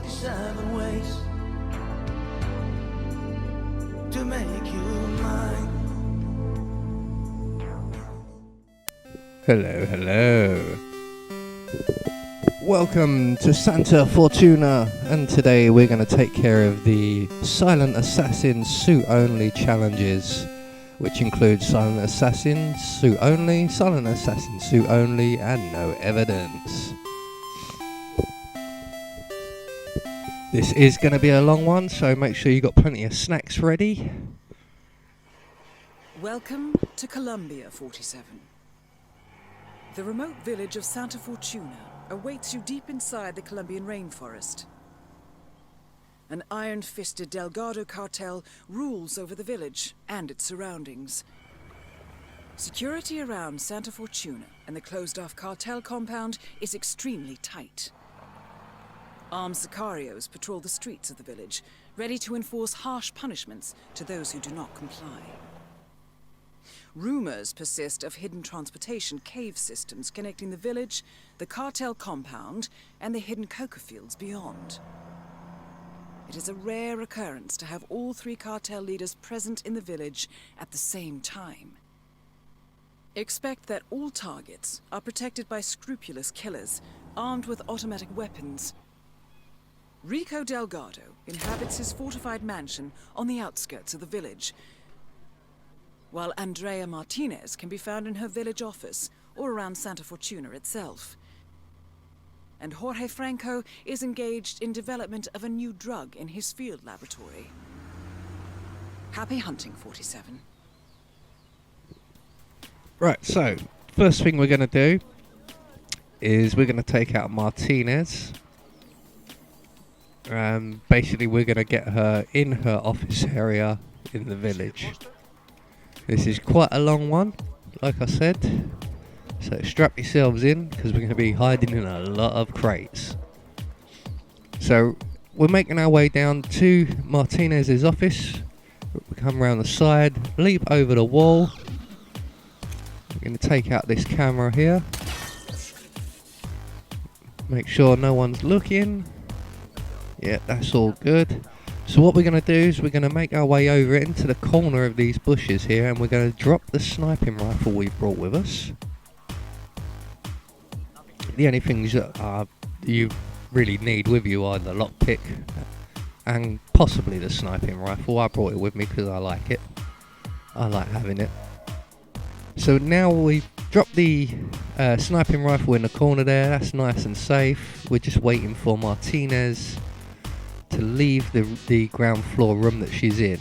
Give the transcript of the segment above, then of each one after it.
47 ways to make you mine. Hello, hello. Welcome to Santa Fortuna, and today we're going to take care of the Silent Assassin Suit Only challenges, which include Silent Assassin Suit Only, Silent Assassin Suit Only, and No Evidence. This is going to be a long one, so make sure you got plenty of snacks ready. Welcome to Columbia 47. The remote village of Santa Fortuna awaits you deep inside the Colombian rainforest. An iron-fisted Delgado cartel rules over the village and its surroundings. Security around Santa Fortuna and the closed-off cartel compound is extremely tight. Armed sicarios patrol the streets of the village, ready to enforce harsh punishments to those who do not comply. Rumors persist of hidden transportation cave systems connecting the village, the cartel compound, and the hidden coca fields beyond. It is a rare occurrence to have all three cartel leaders present in the village at the same time. Expect that all targets are protected by scrupulous killers, armed with automatic weapons. Rico Delgado inhabits his fortified mansion on the outskirts of the village, while Andrea Martinez can be found in her village office or around Santa Fortuna itself. And Jorge Franco is engaged in development of a new drug in his field laboratory. Happy hunting, 47. Right, so first thing we're going to do is we're going to take out Martinez. Basically, we're going to get her in her office area in the village. This is quite a long one, like I said, so strap yourselves in because we're going to be hiding in a lot of crates. So we're making our way down to Martinez's office. We come around the side, leap over the wall. We're going to take out this camera here. Make sure no one's looking. Yeah, that's all good. So what we're going to do is we're going to make our way over into the corner of these bushes here, and we're going to drop the sniping rifle we brought with us. The only things that you really need with you are the lockpick and possibly the sniping rifle. I brought it with me because I like it. I like having it. So now we drop the sniping rifle in the corner there. That's nice and safe. We're just waiting for Martinez to leave the ground floor room that she's in.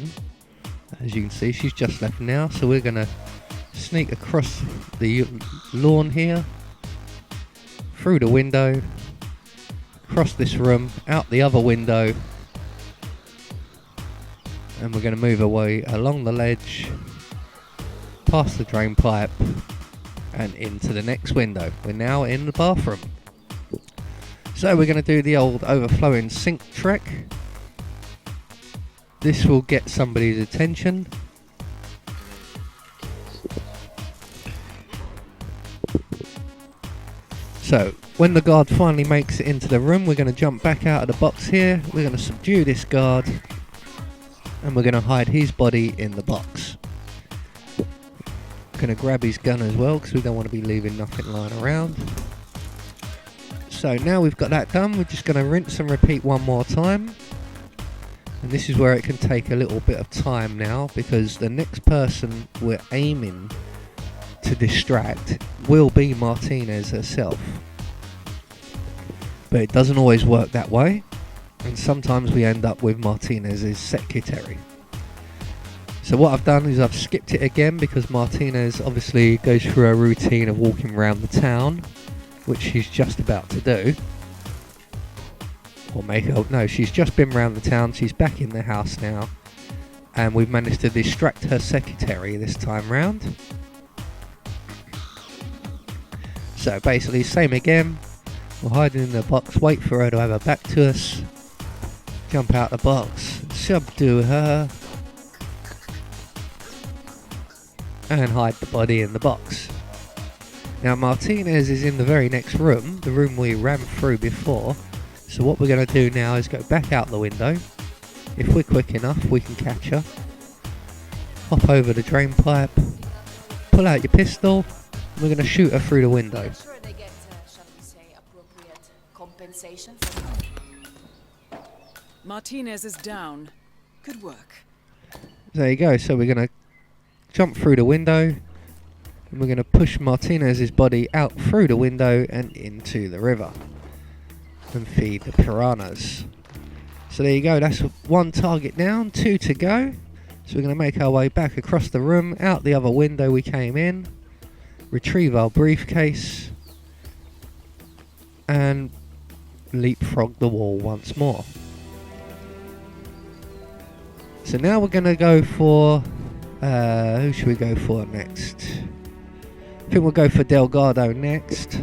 As you can see, she's just left now, so we're gonna sneak across the lawn here, through the window, across this room, out the other window, and we're gonna move away along the ledge, past the drain pipe, and into the next window. We're now in the bathroom. So we're going to do the old overflowing sink trick. This will get somebody's attention. So when the guard finally makes it into the room, we're going to jump back out of the box here. We're going to subdue this guard, and we're going to hide his body in the box. Going to grab his gun as well because we don't want to be leaving nothing lying around. So now we've got that done, we're just going to rinse and repeat one more time. And this is where it can take a little bit of time now, because the next person we're aiming to distract will be Martinez herself. But it doesn't always work that way, and sometimes we end up with Martinez's secretary. So what I've done is I've skipped it again because Martinez obviously goes through a routine of walking around the town, which she's just about to do. She's just been around the town, she's back in the house now, and we've managed to distract her secretary this time round. So basically, same again, we're hiding in the box, wait for her to have her back to us, jump out the box, subdue her, and hide the body in the box. Now Martinez is in the very next room, the room we ran through before, So what we're going to do now is go back out the window. If we're quick enough, we can catch her. Hop over the drain pipe, pull out your pistol, and we're going to shoot her through the window. I'm sure they get, shall we say, appropriate compensation. Martinez is down. Good work. There you go. So we're going to jump through the window, and we're going to push Martinez's body out through the window and into the river and feed the piranhas. So there you go, that's one target down, 2 to go. So we're going to make our way back across the room, out the other window we came in, retrieve our briefcase, and leapfrog the wall once more. So now we're going to go for, who should we go for next? I think we'll go for Delgado next.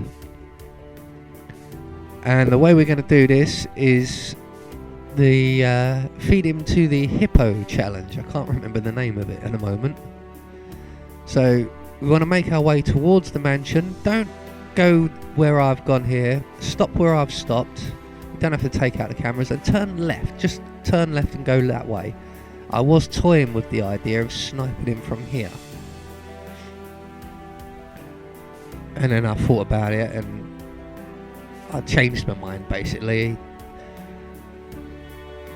And the way we're going to do this is the feed him to the hippo challenge. I can't remember the name of it at the moment. So we want to make our way towards the mansion. Don't go where I've gone here. Stop where I've stopped. You don't have to take out the cameras and turn left. Just turn left and go that way. I was toying with the idea of sniping him from here. And then I thought about it and I changed my mind basically.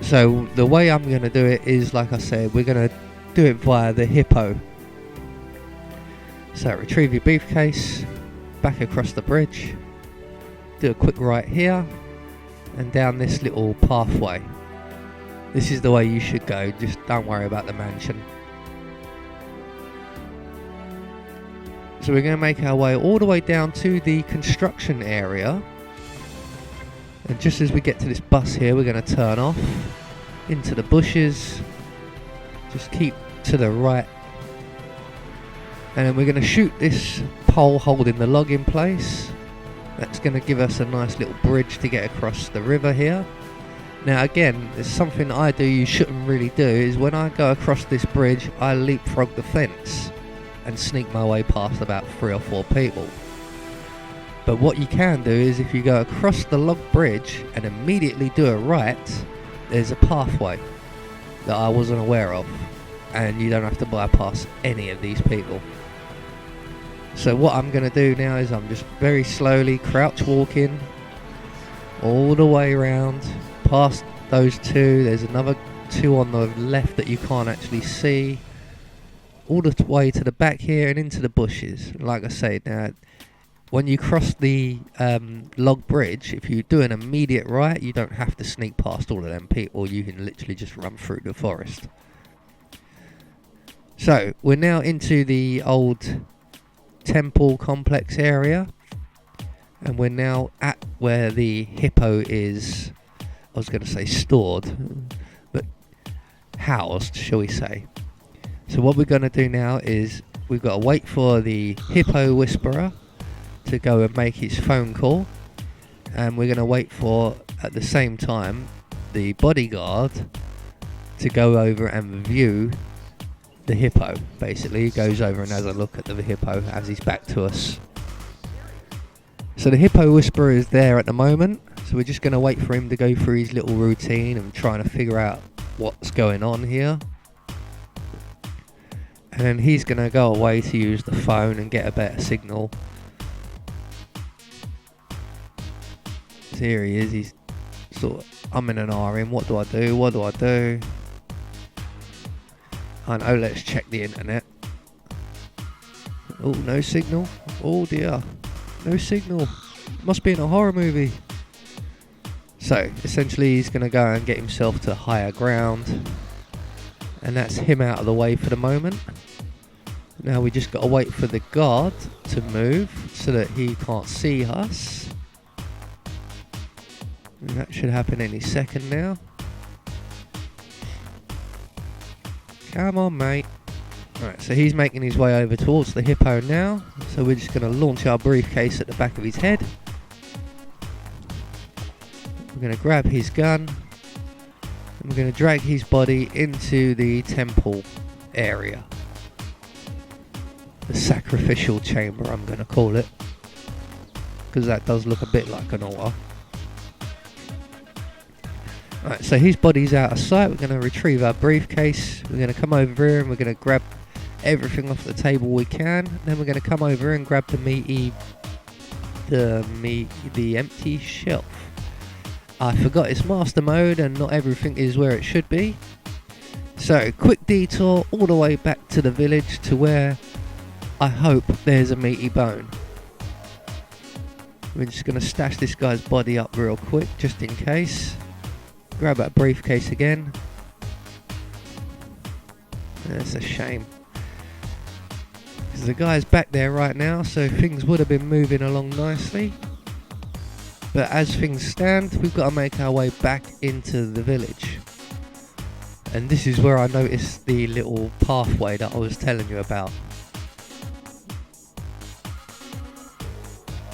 So the way I'm going to do it is, like I said, we're going to do it via the hippo. So retrieve your briefcase, back across the bridge, do a quick right here, and down this little pathway. This is the way you should go, just don't worry about the mansion. So we're going to make our way all the way down to the construction area. And just as we get to this bus here, we're going to turn off into the bushes. Just keep to the right. And then we're going to shoot this pole holding the log in place. That's going to give us a nice little bridge to get across the river here. Now again, there's something I do you shouldn't really do, is when I go across this bridge, I leapfrog the fence and sneak my way past about 3 or 4 people. But what you can do is, if you go across the log bridge and immediately do a right, there's a pathway that I wasn't aware of, and you don't have to bypass any of these people. So what I'm going to do now is I'm just very slowly crouch walking all the way around past those 2. There's another 2 on the left that you can't actually see, all the way to the back here and into the bushes. Like I say, now when you cross the log bridge, if you do an immediate right, you don't have to sneak past all of them people. You can literally just run through the forest. So we're now into the old temple complex area, and we're now at where the hippo is, I was going to say stored, but housed, shall we say. So what we're going to do now is we've got to wait for the hippo whisperer to go and make his phone call, and we're going to wait for, at the same time, the bodyguard to go over and view the hippo. Basically he goes over and has a look at the hippo as he's back to us. So the hippo whisperer is there at the moment, so we're just going to wait for him to go through his little routine and trying to figure out what's going on here. And then he's going to go away to use the phone and get a better signal. So here he is, he's sort of umming and ahhing. What do I do? What do I do? I know, let's check the internet. Oh, no signal. Oh dear. No signal. Must be in a horror movie. So, essentially he's going to go and get himself to higher ground. And that's him out of the way for the moment. Now we just got to wait for the guard to move so that he can't see us. And that should happen any second now. Come on, mate. Alright, so he's making his way over towards the hippo now. So we're just going to launch our briefcase at the back of his head. We're going to grab his gun. And we're going to drag his body into the temple area. The sacrificial chamber, I'm going to call it. Because that does look a bit like an altar. Right, so his body's out of sight. We're going to retrieve our briefcase. We're going to come over here and we're going to grab everything off the table we can. Then we're going to come over here and grab the empty shelf. I forgot it's master mode and not everything is where it should be. So, quick detour all the way back to the village to where I hope there's a meaty bone. We're just going to stash this guy's body up real quick just in case. Grab that briefcase again. That's a shame. Because the guy's back there right now, so things would have been moving along nicely. But as things stand, we've got to make our way back into the village. And this is where I noticed the little pathway that I was telling you about.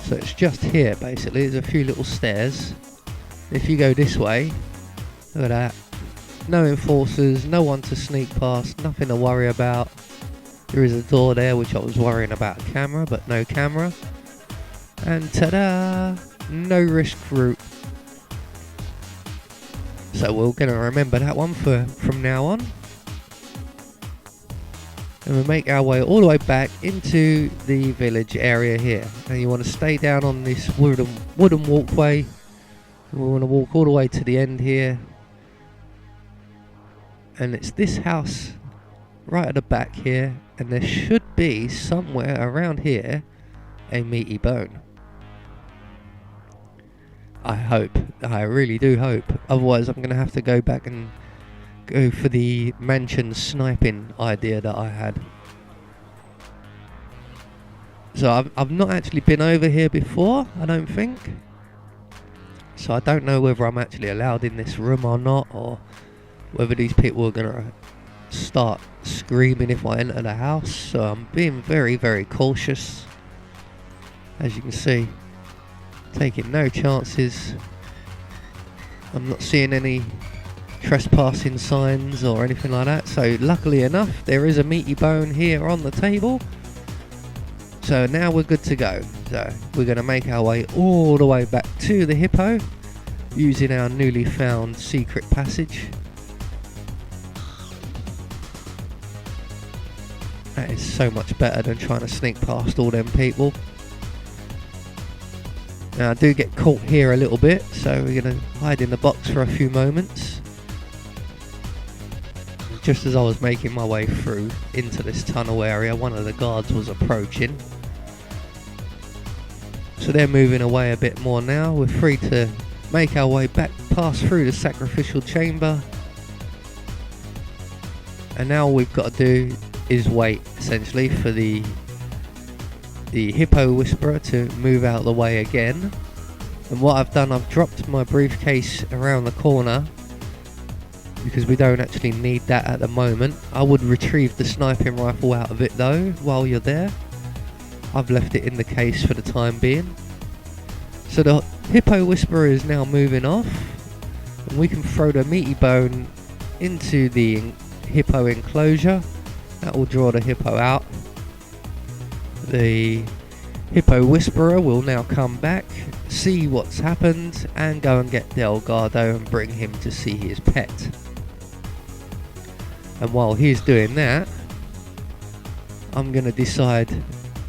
So it's just here basically, there's a few little stairs. If you go this way, look at that. No enforcers, no one to sneak past, nothing to worry about. There is a door there which I was worrying about a camera, but no camera. And ta-da! No risk route. So we're going to remember that one from now on. And we'll make our way all the way back into the village area here. And you want to stay down on this wooden walkway. We want to walk all the way to the end here. And it's this house right at the back here. And there should be somewhere around here a meaty bone. I hope. I really do hope. Otherwise I'm going to have to go back and go for the mansion sniping idea that I had. So I've not actually been over here before, I don't think. So I don't know whether I'm actually allowed in this room or not, or whether these people are going to start screaming if I enter the house. So I'm being very, very cautious. As you can see, taking no chances. I'm not seeing any trespassing signs or anything like that. So luckily enough, there is a meaty bone here on the table. So now we're good to go. So we're going to make our way all the way back to the hippo using our newly found secret passage. That is so much better than trying to sneak past all them people. Now I do get caught here a little bit, so we're going to hide in the box for a few moments. Just as I was making my way through into this tunnel area, one of the guards was approaching. So they're moving away a bit more now. We're free to make our way back, pass through the sacrificial chamber. And now all we've got to do is wait, essentially, for the hippo whisperer to move out of the way again. And what I've done, I've dropped my briefcase around the corner because we don't actually need that at the moment. I would retrieve the sniping rifle out of it though while you're there. I've left it in the case for the time being. So the hippo whisperer is now moving off, and we can throw the meaty bone into the hippo enclosure. That will draw the hippo out. The hippo whisperer will now come back, see what's happened, and go and get Delgado and bring him to see his pet. And while he's doing that, I'm going to decide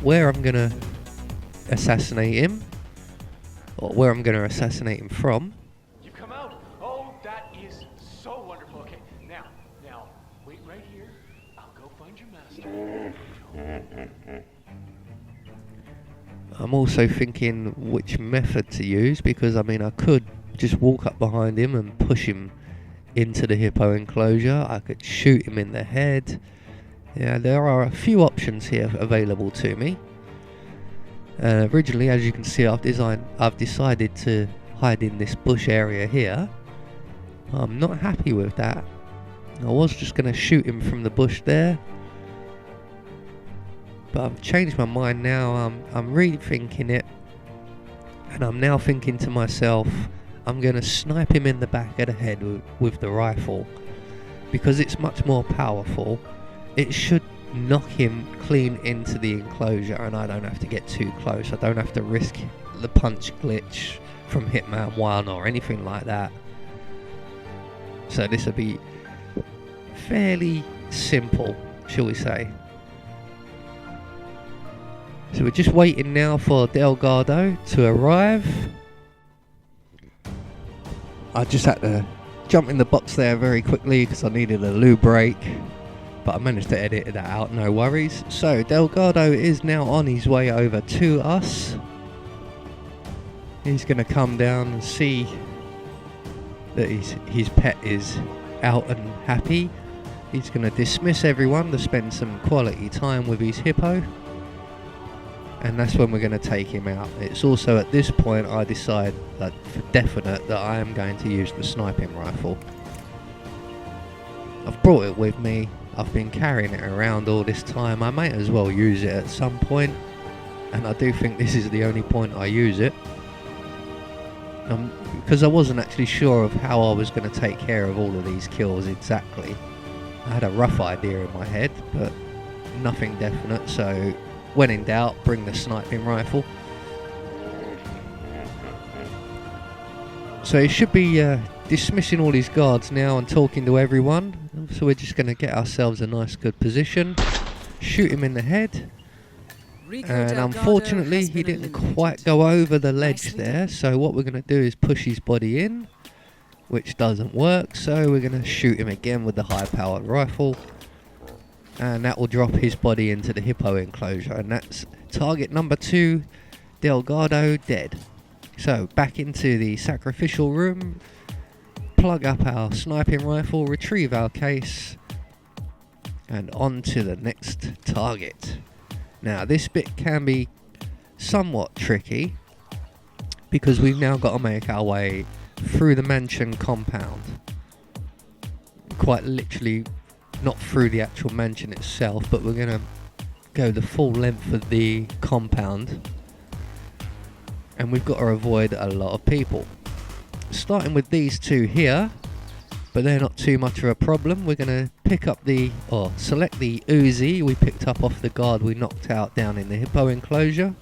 where I'm going to assassinate him, or where I'm going to assassinate him from. You come out. Oh, that is so wonderful. Okay, now, wait right here. I'll go find your master. I'm also thinking which method to use, because I mean I could just walk up behind him and push him into the hippo enclosure. I could shoot him in the head. Yeah, there are a few options here available to me. Originally, as you can see, I've decided to hide in this bush area here. I'm not happy with that. I was just going to shoot him from the bush there, but I've changed my mind now. I'm rethinking it, and I'm now thinking to myself, I'm going to snipe him in the back of the head with the rifle, because it's much more powerful. It should knock him clean into the enclosure, and I don't have to get too close. I don't have to risk the punch glitch from Hitman 1 or anything like that. So this will be fairly simple, shall we say. So we're just waiting now for Delgado to arrive. I just had to jump in the box there very quickly because I needed a loo break, but I managed to edit that out, no worries. So Delgado is now on his way over to us. He's going to come down and see that his pet is out and happy. He's going to dismiss everyone to spend some quality time with his hippo, and that's when we're going to take him out. It's also at this point I decide that for definite that I am going to use the sniping rifle. I've brought it with me, I've been carrying it around all this time. I might as well use it at some point, and I do think this is the only point I use it. Because I wasn't actually sure of how I was going to take care of all of these kills exactly. I had a rough idea in my head, but nothing definite, so when in doubt, bring the sniping rifle. So he should be dismissing all his guards now and talking to everyone. So we're just going to get ourselves a nice good position, shoot him in the head. And unfortunately he didn't quite go over the ledge there, so what we're going to do is push his body in, which doesn't work, so we're going to shoot him again with the high powered rifle, and that will drop his body into the hippo enclosure, and that's target number 2, Delgado, dead. So back into the sacrificial room, plug up our sniping rifle, retrieve our case, and on to the next target. Now this bit can be somewhat tricky because we've now got to make our way through the mansion compound. Quite literally not through the actual mansion itself, but we're going to go the full length of the compound, and we've got to avoid a lot of people. Starting with these two here, but they're not too much of a problem. We're going to pick up select the Uzi we picked up off the guard we knocked out down in the hippo enclosure.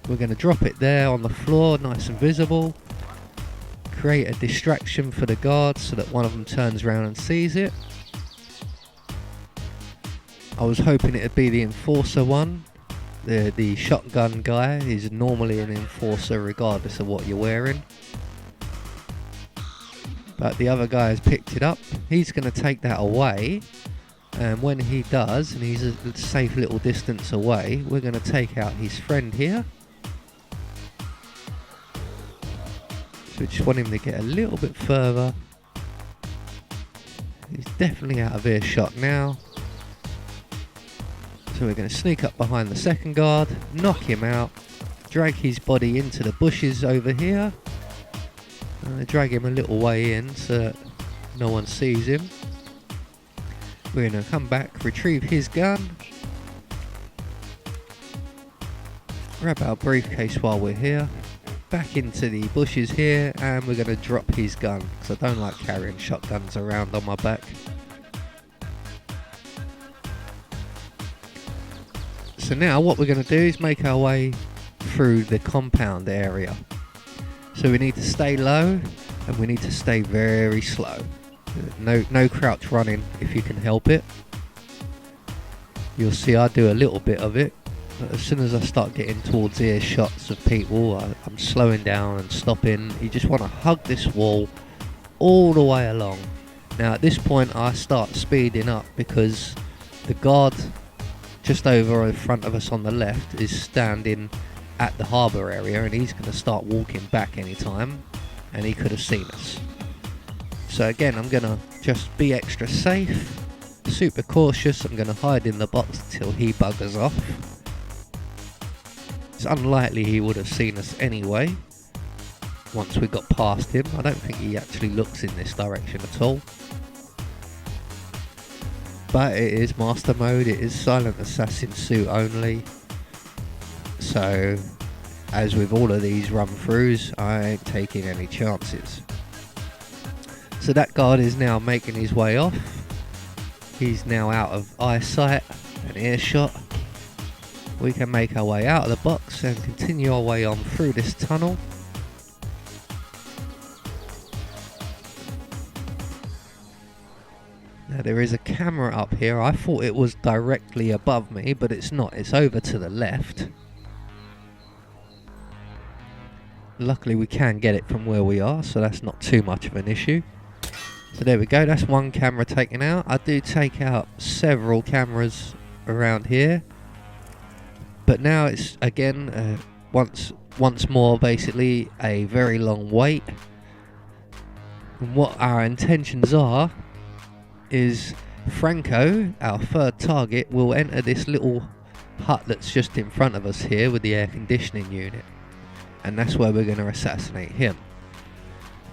We're going to drop it there on the floor, nice and visible. Create a distraction for the guards so that one of them turns around and sees it. I was hoping it would be the enforcer one. The shotgun guy is normally an enforcer regardless of what you're wearing. But the other guy has picked it up. He's going to take that away, and when he does, and he's a safe little distance away, we're going to take out his friend here. So we just want him to get a little bit further. He's definitely out of earshot now. So we're going to sneak up behind the second guard, knock him out, drag his body into the bushes over here. Drag him a little way in so that no one sees him. We're going to come back, retrieve his gun, grab our briefcase while we're here, back into the bushes here, and we're going to drop his gun because I don't like carrying shotguns around on my back. So now what we're going to do is make our way through the compound area. So we need to stay low, and we need to stay very slow. No crouch running if you can help it. You'll see I do a little bit of it, but as soon as I start getting towards earshots of people, I'm slowing down and stopping. You just want to hug this wall all the way along. Now at this point I start speeding up because the guard just over in front of us on the left is standing at the harbour area, and he's going to start walking back anytime, and he could have seen us. So again, I'm going to just be extra safe, super cautious. I'm going to hide in the box until he buggers off. It's unlikely he would have seen us anyway once we got past him. I don't think he actually looks in this direction at all. But it is master mode, it is silent assassin suit only. So, as with all of these run-throughs, I ain't taking any chances. So that guard is now making his way off. He's now out of eyesight and earshot. We can make our way out of the box and continue our way on through this tunnel. Now there is a camera up here. I thought it was directly above me, but it's not. It's over to the left. Luckily we can get it from where we are, so that's not too much of an issue. So there we go, that's one camera taken out. I do take out several cameras around here. But now it's again, once more basically a very long wait. And what our intentions are is Franco, our third target, will enter this little hut that's just in front of us here with the air conditioning unit. And that's where we're going to assassinate him.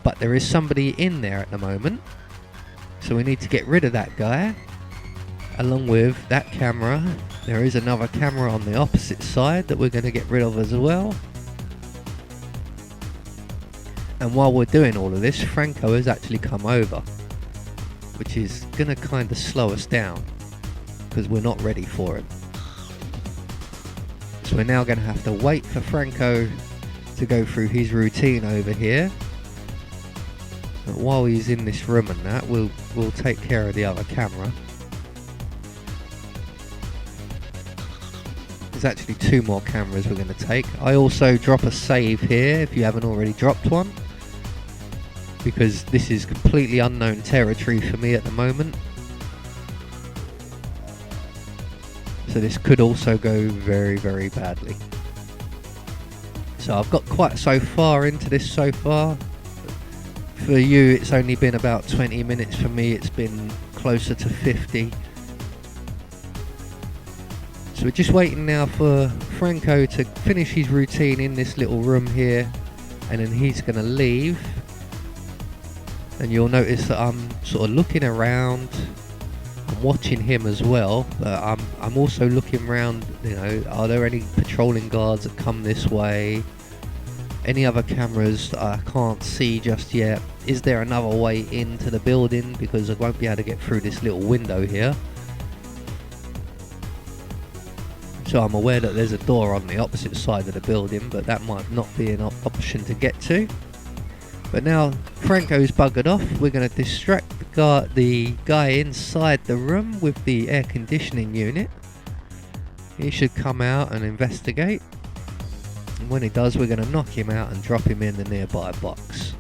But there is somebody in there at the moment, so we need to get rid of that guy. Along with that camera, there is another camera on the opposite side that we're going to get rid of as well. And while we're doing all of this, Franco has actually come over, which is going to kind of slow us down because we're not ready for him. So we're now going to have to wait for Franco to go through his routine over here. But while he's in this room and that, we'll take care of the other camera. There's actually 2 more cameras we're going to take. I also drop a save here if you haven't already dropped one, because this is completely unknown territory for me at the moment. So this could also go very, very badly. So I've got quite so far into this so far. For you it's only been about 20 minutes, for me it's been closer to 50. So we're just waiting now for Franco to finish his routine in this little room here, and then he's going to leave. And you'll notice that I'm sort of looking around, I'm watching him as well, but I'm also looking around, you know, are there any patrolling guards that come this way? Any other cameras that I can't see just yet? Is there another way into the building? Because I won't be able to get through this little window here. So I'm aware that there's a door on the opposite side of the building, but that might not be an option to get to. But now Franco's buggered off, we're going to distract the guy inside the room with the air conditioning unit. He should come out and investigate. And when he does, we're going to knock him out and drop him in the nearby box.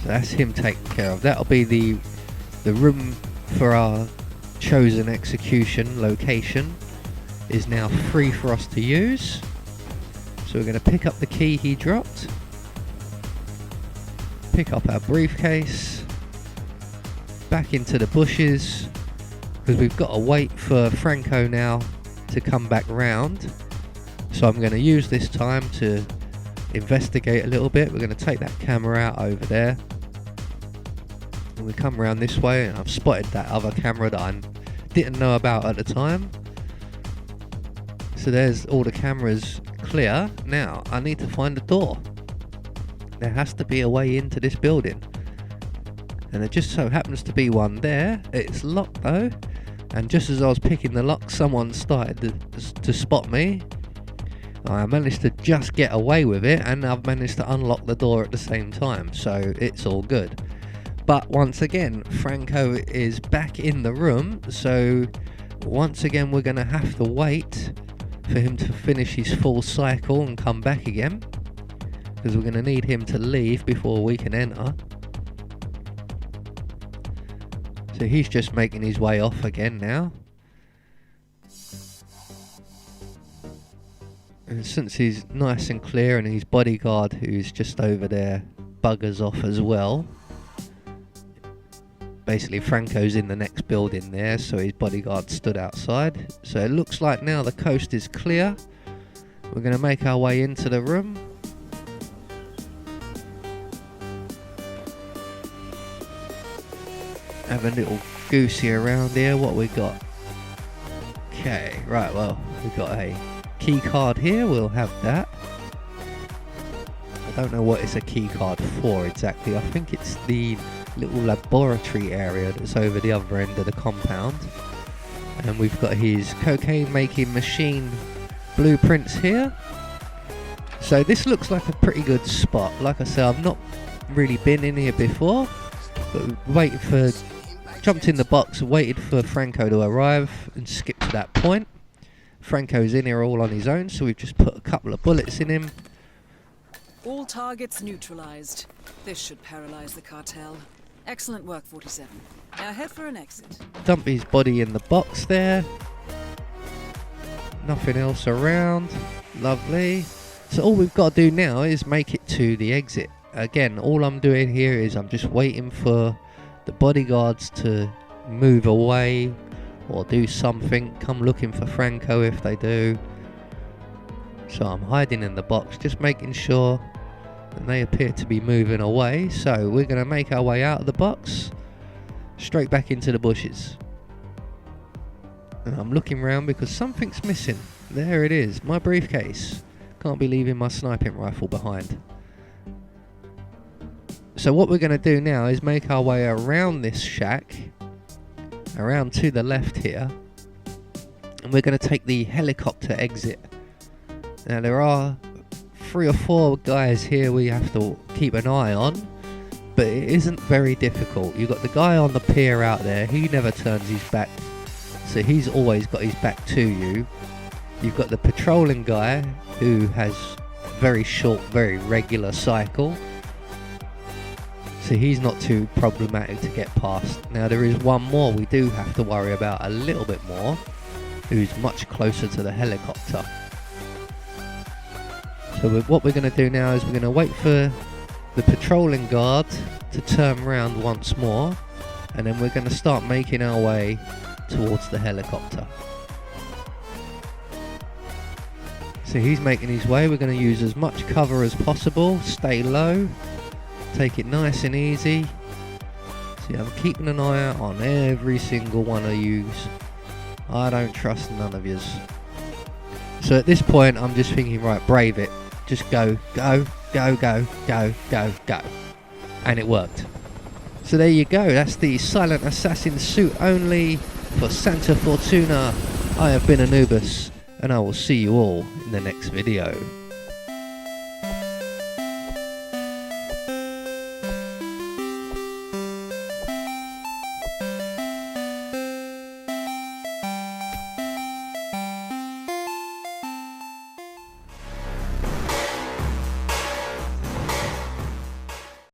So that's him taken care of. That'll be the room for our chosen execution location is now free for us to use. So we're going to pick up the key he dropped, pick up our briefcase, back into the bushes, because we've got to wait for Franco now to come back round. So I'm going to use this time to investigate a little bit. We're going to take that camera out over there, and we come around this way, and I've spotted that other camera that I didn't know about at the time. So there's all the cameras clear. Now I need to find a door. There has to be a way into this building, and there just so happens to be one there. It's locked though, and just as I was picking the lock, someone started to spot me. I managed to just get away with it, and I've managed to unlock the door at the same time, so it's all good. But once again, Franco is back in the room, so once again we're going to have to wait for him to finish his full cycle and come back again, because we're going to need him to leave before we can enter. So he's just making his way off again now. And since he's nice and clear, and his bodyguard who's just over there buggers off as well. Basically Franco's in the next building there, so his bodyguard stood outside. So it looks like now the coast is clear. We're going to make our way into the room. Have a little goosey around here. What we got? Okay, right, well, we've got a key card here. We'll have that. I don't know what it's a key card for exactly. I think it's the little laboratory area that's over the other end of the compound. And we've got his cocaine making machine blueprints here. So this looks like a pretty good spot. Like I said, I've not really been in here before, but jumped in the box, waited for Franco to arrive and skipped to that point. Franco's in here all on his own, so we've just put a couple of bullets in him. All targets neutralized. This should paralyze the cartel. Excellent work, 47. Now head for an exit. Dump his body in the box there. Nothing else around. Lovely. So all we've got to do now is make it to the exit. Again, all I'm doing here is I'm just waiting for the bodyguards to move away or do something. Come looking for Franco if they do. So I'm hiding in the box, just making sure that they appear to be moving away. So we're going to make our way out of the box, straight back into the bushes. And I'm looking around because something's missing. There it is, my briefcase. Can't be leaving my sniping rifle behind. So what we're going to do now is make our way around this shack, around to the left here, and we're going to take the helicopter exit. Now there are 3 or 4 guys here we have to keep an eye on, but it isn't very difficult. You've got the guy on the pier out there, he never turns his back, so he's always got his back to you. You've got the patrolling guy who has very short, very regular cycle, so he's not too problematic to get past. Now there is one more we do have to worry about a little bit more, who's much closer to the helicopter. So what we're going to do now is we're going to wait for the patrolling guard to turn around once more, and then we're going to start making our way towards the helicopter. So he's making his way. We're going to use as much cover as possible, stay low, take it nice and easy. See, I'm keeping an eye out on every single one of yous. I don't trust none of yous. So at this point I'm just thinking, right, brave it. Just go, go, go, go, go, go, go. And it worked. So there you go, that's the Silent Assassin suit only for Santa Fortuna. I have been Anubis, and I will see you all in the next video.